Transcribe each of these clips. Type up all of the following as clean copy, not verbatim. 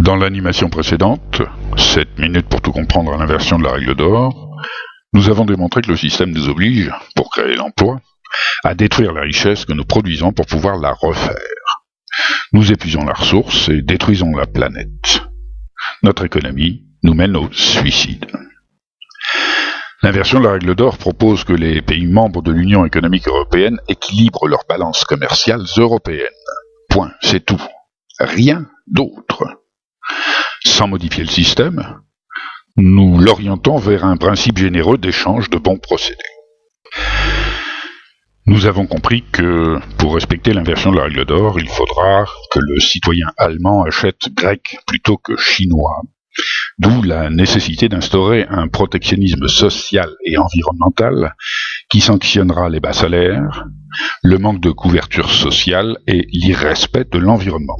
Dans l'animation précédente, 7 minutes pour tout comprendre à l'inversion de la règle d'or, nous avons démontré que le système nous oblige, pour créer l'emploi, à détruire la richesse que nous produisons pour pouvoir la refaire. Nous épuisons la ressource et détruisons la planète. Notre économie nous mène au suicide. L'inversion de la règle d'or propose que les pays membres de l'Union économique européenne équilibrent leurs balances commerciales européennes. Point, c'est tout. Rien d'autre. Sans modifier le système, nous l'orientons vers un principe généreux d'échange de bons procédés. Nous avons compris que, pour respecter l'inversion de la règle d'or, il faudra que le citoyen allemand achète grec plutôt que chinois, d'où la nécessité d'instaurer un protectionnisme social et environnemental qui sanctionnera les bas salaires, le manque de couverture sociale et l'irrespect de l'environnement.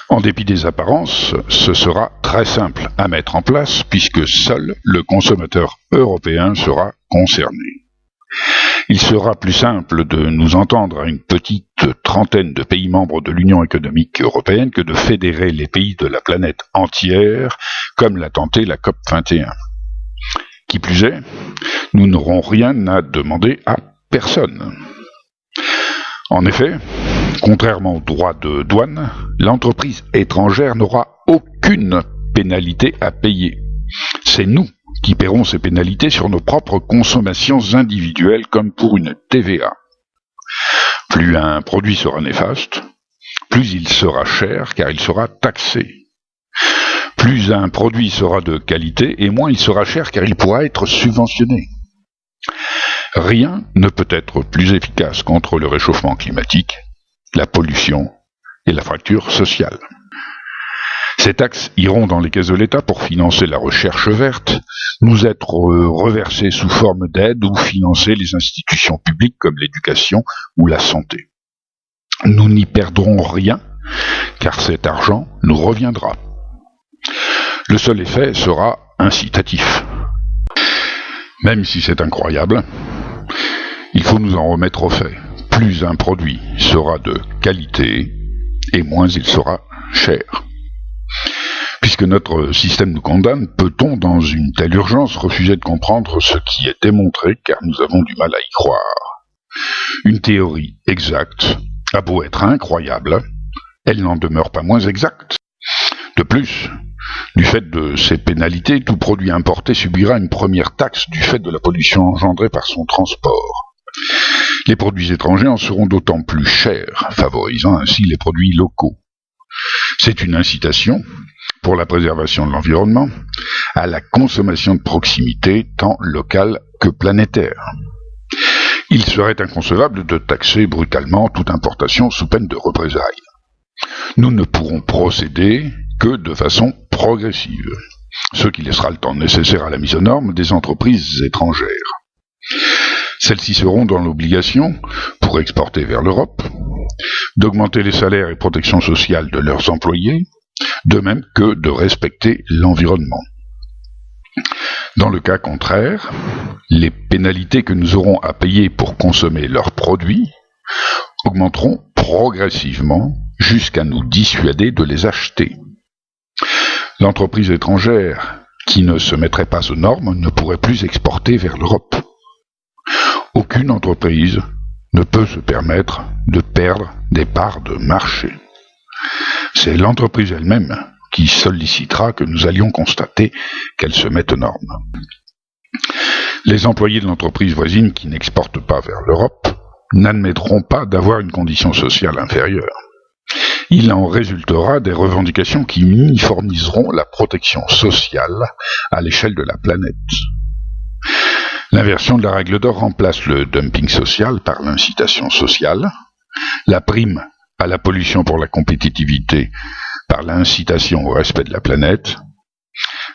En dépit des apparences, ce sera très simple à mettre en place puisque seul le consommateur européen sera concerné. Il sera plus simple de nous entendre à une petite trentaine de pays membres de l'Union économique européenne que de fédérer les pays de la planète entière, comme l'a tenté la COP 21. Qui plus est, nous n'aurons rien à demander à personne. En effet, contrairement aux droits de douane, l'entreprise étrangère n'aura aucune pénalité à payer. C'est nous qui paieront ces pénalités sur nos propres consommations individuelles comme pour une TVA. Plus un produit sera néfaste, plus il sera cher car il sera taxé. Plus un produit sera de qualité et moins il sera cher car il pourra être subventionné. Rien ne peut être plus efficace contre le réchauffement climatique, la pollution et la fracture sociale. Ces taxes iront dans les caisses de l'État pour financer la recherche verte, nous être reversées sous forme d'aide ou financer les institutions publiques comme l'éducation ou la santé. Nous n'y perdrons rien, car cet argent nous reviendra. Le seul effet sera incitatif. Même si c'est incroyable, il faut nous en remettre au fait. Plus un produit sera de qualité, et moins il sera cher. Puisque notre système nous condamne, peut-on, dans une telle urgence, refuser de comprendre ce qui est démontré, car nous avons du mal à y croire. Une théorie exacte a beau être incroyable, elle n'en demeure pas moins exacte. De plus, du fait de ces pénalités, tout produit importé subira une première taxe du fait de la pollution engendrée par son transport. Les produits étrangers en seront d'autant plus chers, favorisant ainsi les produits locaux. C'est une incitation, pour la préservation de l'environnement, à la consommation de proximité tant locale que planétaire. Il serait inconcevable de taxer brutalement toute importation sous peine de représailles. Nous ne pourrons procéder que de façon progressive, ce qui laissera le temps nécessaire à la mise aux normes des entreprises étrangères. Celles-ci seront dans l'obligation, pour exporter vers l'Europe, d'augmenter les salaires et protections sociales de leurs employés, de même que de respecter l'environnement. Dans le cas contraire, les pénalités que nous aurons à payer pour consommer leurs produits augmenteront progressivement jusqu'à nous dissuader de les acheter. L'entreprise étrangère qui ne se mettrait pas aux normes ne pourrait plus exporter vers l'Europe. Aucune entreprise ne peut se permettre de perdre des parts de marché. C'est l'entreprise elle-même qui sollicitera que nous allions constater qu'elle se mette aux normes. Les employés de l'entreprise voisine qui n'exportent pas vers l'Europe n'admettront pas d'avoir une condition sociale inférieure. Il en résultera des revendications qui uniformiseront la protection sociale à l'échelle de la planète. L'inversion de la règle d'or remplace le dumping social par l'incitation sociale, la prime à la pollution pour la compétitivité par l'incitation au respect de la planète,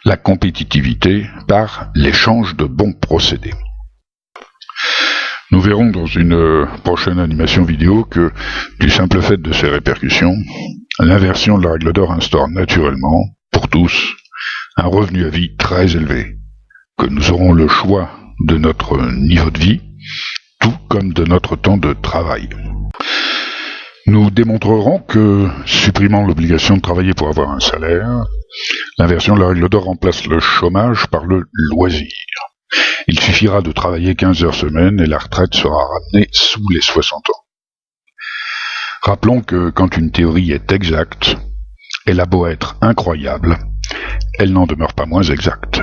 la compétitivité par l'échange de bons procédés. Nous verrons dans une prochaine animation vidéo que, du simple fait de ces répercussions, l'inversion de la règle d'or instaure naturellement, pour tous, un revenu à vie très élevé, que nous aurons le choix de notre niveau de vie, tout comme de notre temps de travail. Nous démontrerons que, supprimant l'obligation de travailler pour avoir un salaire, l'inversion de la règle d'or remplace le chômage par le loisir. Il suffira de travailler 15 heures semaine et la retraite sera ramenée sous les 60 ans. Rappelons que quand une théorie est exacte, elle a beau être incroyable, elle n'en demeure pas moins exacte.